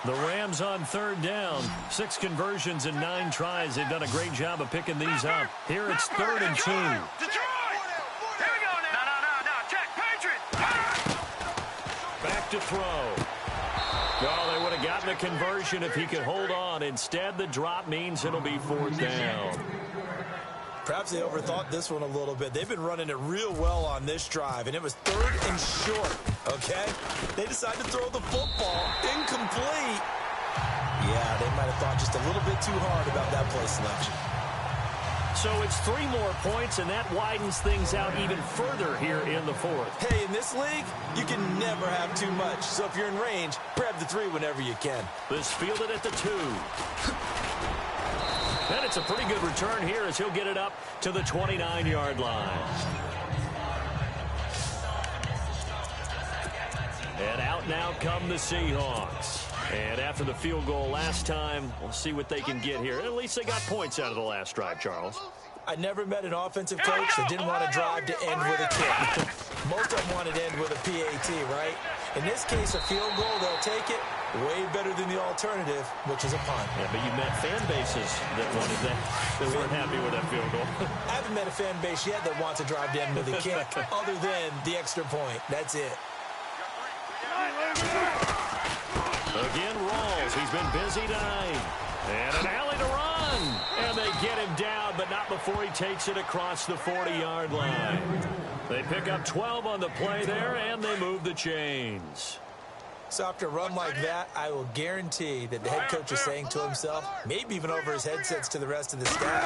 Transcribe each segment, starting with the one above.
The Rams on third down. 6 conversions and 9 tries. They've done a great job of picking these up. Here it's 3rd and 2. Detroit! Here we go now. No. Check. Patriots! Back to throw. Well, they would have gotten a conversion if he could hold on. Instead, the drop means it'll be 4th down. Perhaps they overthought this one a little bit. They've been running it real well on this drive, and it was 3rd and short, okay? They decided to throw the football incomplete. Yeah, they might have thought just a little bit too hard about that play selection. So it's 3 more points, and that widens things out even further here in the 4th. Hey, in this league, you can never have too much. So if you're in range, grab the 3 whenever you can. This fielded at the 2. And it's a pretty good return here as he'll get it up to the 29-yard line. And out now come the Seahawks. And after the field goal last time, we'll see what they can get here. At least they got points out of the last drive, Charles. I never met an offensive coach that didn't want to drive to end with a kick. Most of them wanted to end with a PAT, right? In this case, a field goal, they'll take it. Way better than the alternative, which is a punt. Yeah, but you met fan bases that wanted that, that weren't happy with that field goal. I haven't met a fan base yet that wants to drive to end with a kick, other than the extra point. That's it. Again, Rawls. He's been busy tonight. And an alley to run. And they get him down, but not before he takes it across the 40-yard line. They pick up 12 on the play there, and they move the chains. So after a run like that, I will guarantee that the head coach is saying to himself, maybe even over his headsets to the rest of the staff,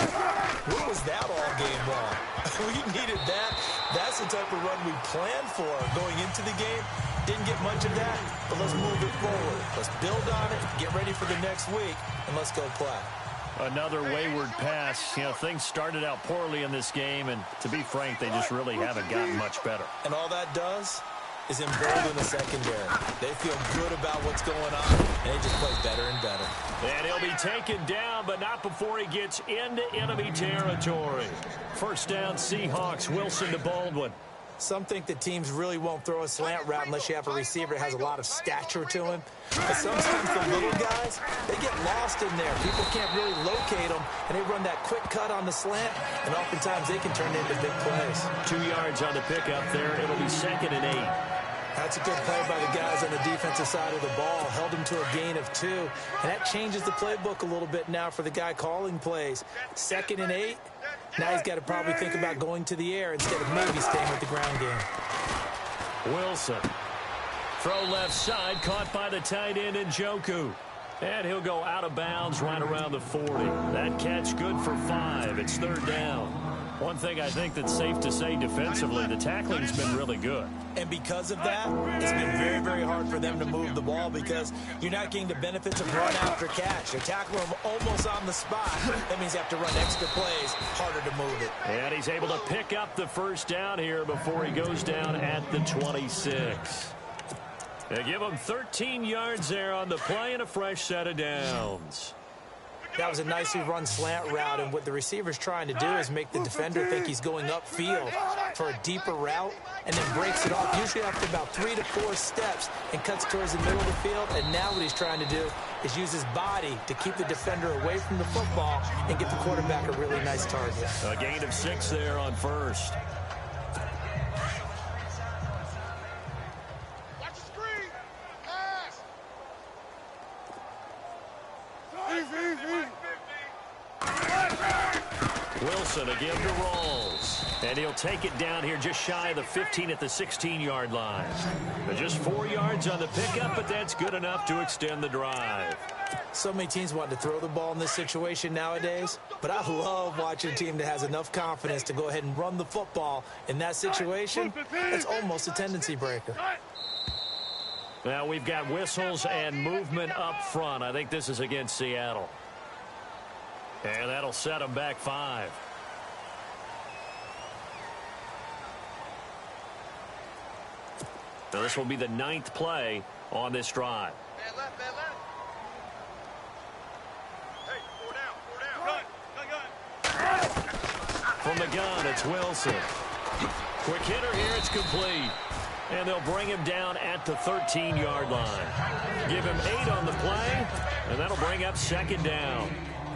what was that all game long? We needed that. That's the type of run we planned for going into the game. Didn't get much of that, but let's move it forward. Let's build on it, get ready for the next week, and let's go play. Another wayward pass. You know, things started out poorly in this game, and to be frank, they just really haven't gotten much better. And all that does is embolden the secondary. They feel good about what's going on, and they just play better and better. And he'll be taken down, but not before he gets into enemy territory. First down, Seahawks. Wilson to Baldwin. Some think that teams really won't throw a slant route unless you have a receiver that has a lot of stature to him. But sometimes the little guys, they get lost in there. People can't really locate them, and they run that quick cut on the slant, and oftentimes they can turn into big plays. 2 yards on the pickup there. It'll be 2nd and 8. That's a good play by the guys on the defensive side of the ball. Held him to a gain of 2. And that changes the playbook a little bit now for the guy calling plays. 2nd and 8. Now he's got to probably think about going to the air instead of maybe staying with the ground game. Wilson. Throw left side. Caught by the tight end Njoku. And he'll go out of bounds right around the 40. That catch good for 5. It's 3rd down. One thing I think that's safe to say defensively, the tackling's been really good. And because of that, it's been very, very hard for them to move the ball because you're not getting the benefits of run after catch. They're tackling them almost on the spot. That means you have to run extra plays, harder to move it. And he's able to pick up the first down here before he goes down at the 26. They give him 13 yards there on the play and a fresh set of downs. That was a nicely run slant route, and what the receiver's trying to do is make the defender think he's going upfield for a deeper route and then breaks it off, usually after about 3 to 4 steps, and cuts towards the middle of the field. And now what he's trying to do is use his body to keep the defender away from the football and get the quarterback a really nice target. A gain of 6 there on first. Wilson again to Rawls. And he'll take it down here just shy of the 15 at the 16-yard line. But just 4 yards on the pickup, but that's good enough to extend the drive. So many teams want to throw the ball in this situation nowadays, but I love watching a team that has enough confidence to go ahead and run the football in that situation. It's almost a tendency breaker. Now we've got whistles and movement up front. I think this is against Seattle. And that'll set them back 5. So this will be the 9th play on this drive. Man left. Hey, 4 down. Gun. From the gun, it's Wilson. Quick hitter here, it's complete. And they'll bring him down at the 13-yard line. Give him 8 on the play, and that'll bring up second down.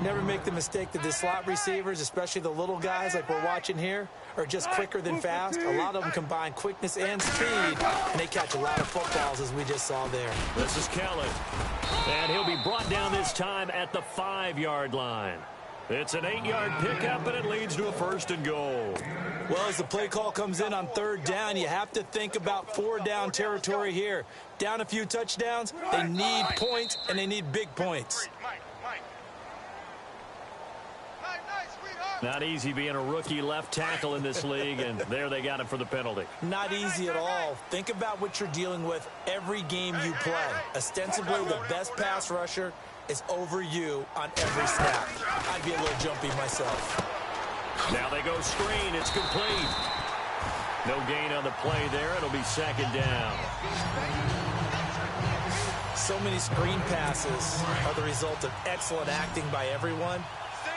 Never make the mistake that the slot receivers, especially the little guys like we're watching here, are just quicker than fast. A lot of them combine quickness and speed, and they catch a lot of footballs, as we just saw there. This is Kelly. And he'll be brought down this time at the 5-yard line. It's an 8-yard pickup, and it leads to a 1st and goal. Well, as the play call comes in on 3rd down, you have to think about 4-down territory here. Down a few touchdowns, they need points, and they need big points. Not easy being a rookie left tackle in this league, and there they got him for the penalty. Not easy at all. Think about what you're dealing with every game you play. Ostensibly, the best pass rusher is over you on every snap. I'd be a little jumpy myself. Now they go screen. It's complete. No gain on the play there. It'll be 2nd down. So many screen passes are the result of excellent acting by everyone.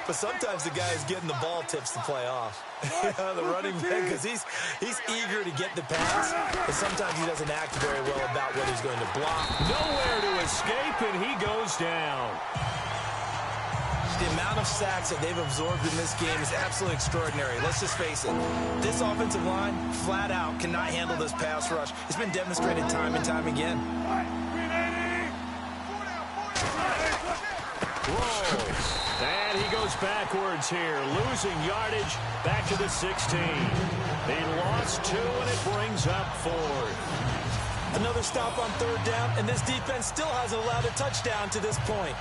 But sometimes the guy who's getting the ball tips the play off. The running back, because he's eager to get the pass, but sometimes he doesn't act very well about what he's going to block. Nowhere to escape, and he goes down. The amount of sacks that they've absorbed in this game is absolutely extraordinary. Let's just face it. This offensive line, flat out, cannot handle this pass rush. It's been demonstrated time and time again. Rolls. And he goes backwards here, losing yardage back to the 16. He lost 2, and it brings up 4th. Another stop on 3rd down, and this defense still hasn't allowed a touchdown to this point.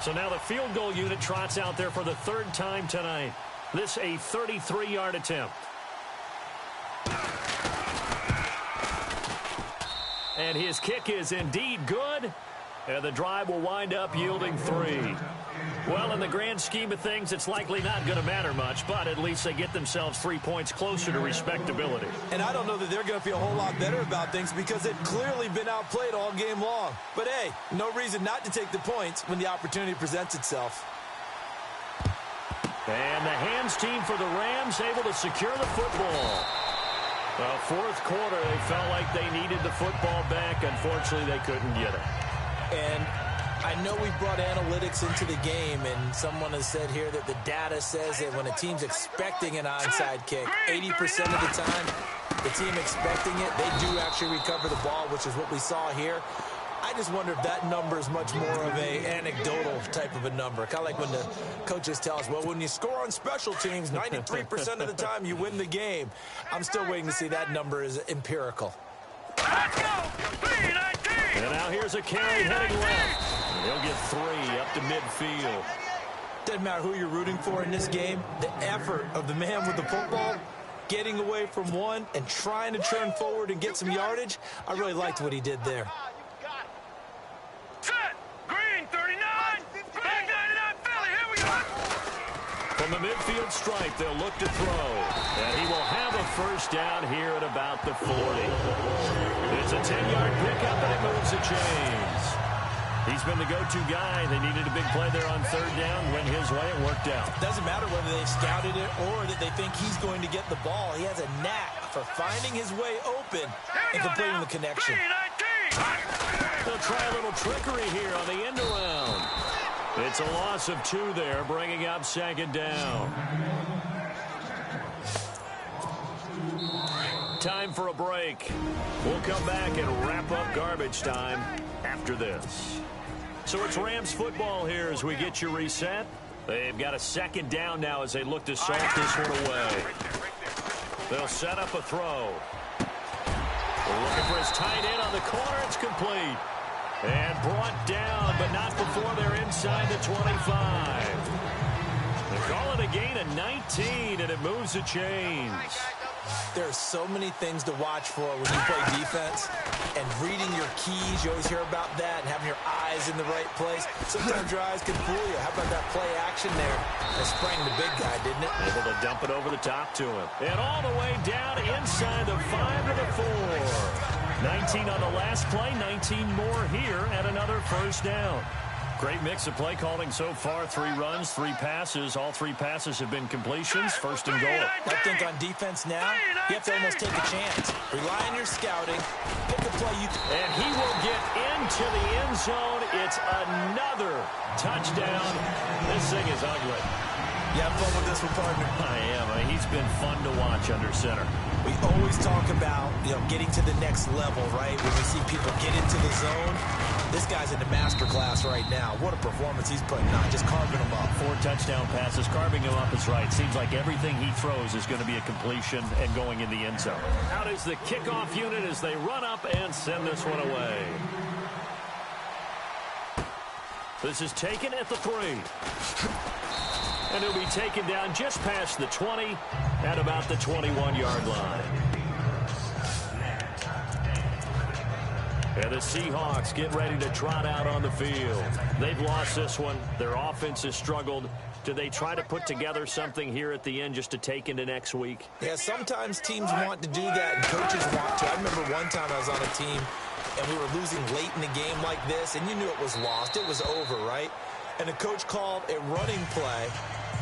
So now the field goal unit trots out there for the 3rd time tonight. This a 33-yard attempt. And his kick is indeed good. And the drive will wind up yielding 3. Well, in the grand scheme of things, it's likely not going to matter much, but at least they get themselves 3 points closer to respectability. And I don't know that they're going to feel a whole lot better about things because they've clearly been outplayed all game long. But, hey, no reason not to take the points when the opportunity presents itself. And the hands team for the Rams able to secure the football. Well, 4th quarter, they felt like they needed the football back. Unfortunately, they couldn't get it. And I know we brought analytics into the game, and someone has said here that the data says that when a team's expecting an onside kick, 80% of the time, the team expecting it, they do actually recover the ball, which is what we saw here. I just wonder if that number is much more of a anecdotal type of a number. Kind of like when the coaches tell us, well, when you score on special teams, 93% of the time you win the game. I'm still waiting to see that number is empirical. Let's go! And now here's a carry heading left. He'll get 3 up to midfield. Doesn't matter who you're rooting for in this game. The effort of the man with the football, getting away from one and trying to turn forward and get some yardage, I really liked what he did there. Set! Green, 39! Back 99, Philly, here we go! From the midfield stripe, they'll look to throw. And he will have a 1st down here at about the 40. It's a 10-yard pickup, and it moves the chains. He's been the go-to guy. They needed a big play there on 3rd down. Went his way. It worked out. Doesn't matter whether they've scouted it or that they think he's going to get the ball. He has a knack for finding his way open and completing the connection. They'll try a little trickery here on the end around. It's a loss of 2 there, bringing up 2nd down. Time for a break. We'll come back and wrap up garbage time after this. So it's Rams football here as we get you reset. They've got a 2nd down now as they look to salt this one away. They'll set up a throw. Looking for his tight end on the corner. It's complete. And brought down, but not before they're inside the 25. They call it a gain of 19, and it moves the chains. There are so many things to watch for when you play defense. And reading your keys, you always hear about that, and having your eyes in the right place. Sometimes your eyes can fool you. How about that play action there? That sprang the big guy, didn't it? Able to dump it over the top to him. And all the way down inside the 5 to the 4. 19 on the last play, 19 more here at another 1st down. Great mix of play calling so far. 3 runs, 3 passes. All 3 passes have been completions. First and goal. I think on defense now, you have to almost take a chance. Rely on your scouting. Pick a play you... And he will get into the end zone. It's another touchdown. This thing is ugly. You have fun with this one, partner? I am. He's been fun to watch under center. We always talk about, getting to the next level, right? When we see people get into the zone, this guy's in the master class right now. What a performance he's putting on, just carving them up. 4 touchdown passes, carving him up is right. Seems like everything he throws is going to be a completion and going in the end zone. Out is the kickoff unit as they run up and send this one away. This is taken at the 3. And it'll be taken down just past the 20 at about the 21-yard line. And the Seahawks get ready to trot out on the field. They've lost this one. Their offense has struggled. Do they try to put together something here at the end just to take into next week? Yeah, sometimes teams want to do that and coaches want to. I remember one time I was on a team and we were losing late in the game like this, and you knew it was lost. It was over, right? And the coach called a running play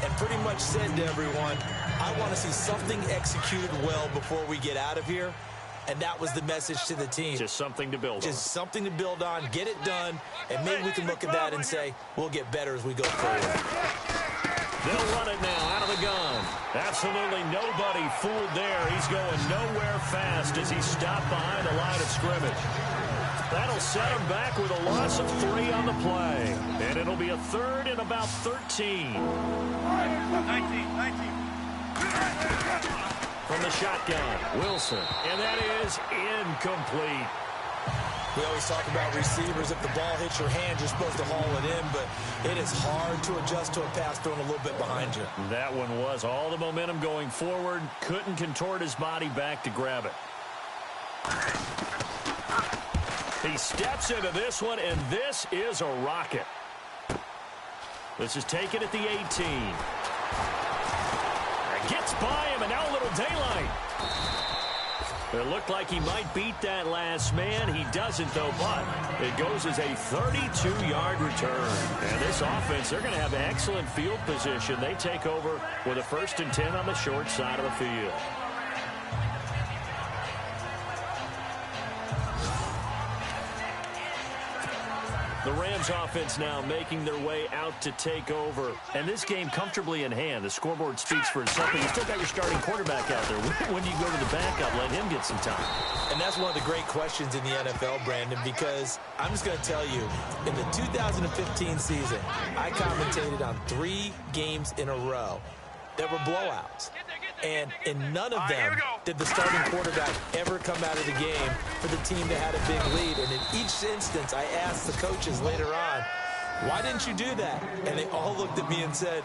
and pretty much said to everyone, I want to see something executed well before we get out of here. And that was the message to the team. Just something to build on. Just something to build on, get it done, and maybe we can look at that and say, we'll get better as we go forward. They'll run it now out of the gun. Absolutely nobody fooled there. He's going nowhere fast as he's stopped behind the line of scrimmage. That'll set him back with a loss of 3 on the play. And it'll be a 3rd and about 13. 19. From the shotgun, Wilson. And that is incomplete. We always talk about receivers. If the ball hits your hand, you're supposed to haul it in, but it is hard to adjust to a pass thrown a little bit behind you. That one was all the momentum going forward. Couldn't contort his body back to grab it. He steps into this one, and this is a rocket. This is taken at the 18. Gets by him, and now a little daylight. It looked like he might beat that last man. He doesn't, though, but it goes as a 32-yard return. And this offense, they're going to have excellent field position. They take over with a 1st and 10 on the short side of the field. The Rams offense now making their way out to take over. And this game comfortably in hand. The scoreboard speaks for itself, but you still got your starting quarterback out there. When do you go to the backup? Let him get some time. And that's one of the great questions in the NFL, Brandon, because I'm just going to tell you, in the 2015 season, I commentated on 3 games in a row that were blowouts. And in none of them did the starting quarterback ever come out of the game for the team that had a big lead. And in each instance, I asked the coaches later on, why didn't you do that? And they all looked at me and said,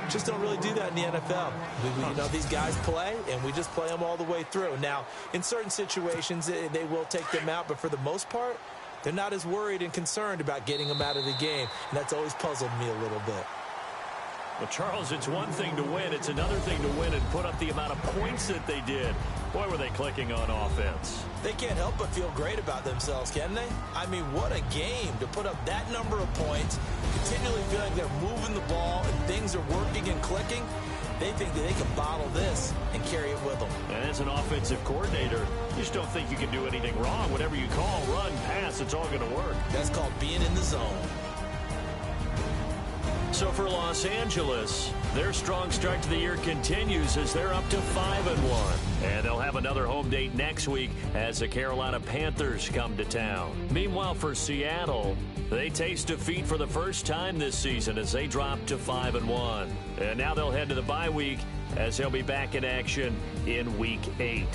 just don't really do that in the NFL. These guys play, and we just play them all the way through. Now, in certain situations, they will take them out, but for the most part, they're not as worried and concerned about getting them out of the game. And that's always puzzled me a little bit. Well, Charles, it's one thing to win. It's another thing to win and put up the amount of points that they did. Boy, were they clicking on offense. They can't help but feel great about themselves, can they? I mean, what a game to put up that number of points, continually feeling they're moving the ball and things are working and clicking. They think that they can bottle this and carry it with them. And as an offensive coordinator, you just don't think you can do anything wrong. Whatever you call, run, pass, it's all going to work. That's called being in the zone. So for Los Angeles, their strong start to the year continues as they're up to 5-1. And they'll have another home date next week as the Carolina Panthers come to town. Meanwhile, for Seattle, they taste defeat for the first time this season as they drop to 5-1. And now they'll head to the bye week as they'll be back in action in Week 8.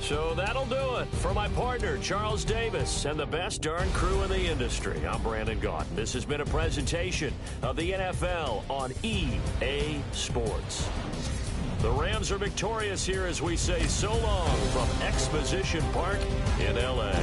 So that'll do it. For my partner, Charles Davis, and the best darn crew in the industry, I'm Brandon Gaudin. This has been a presentation of the NFL on EA Sports. The Rams are victorious here as we say so long from Exposition Park in L.A.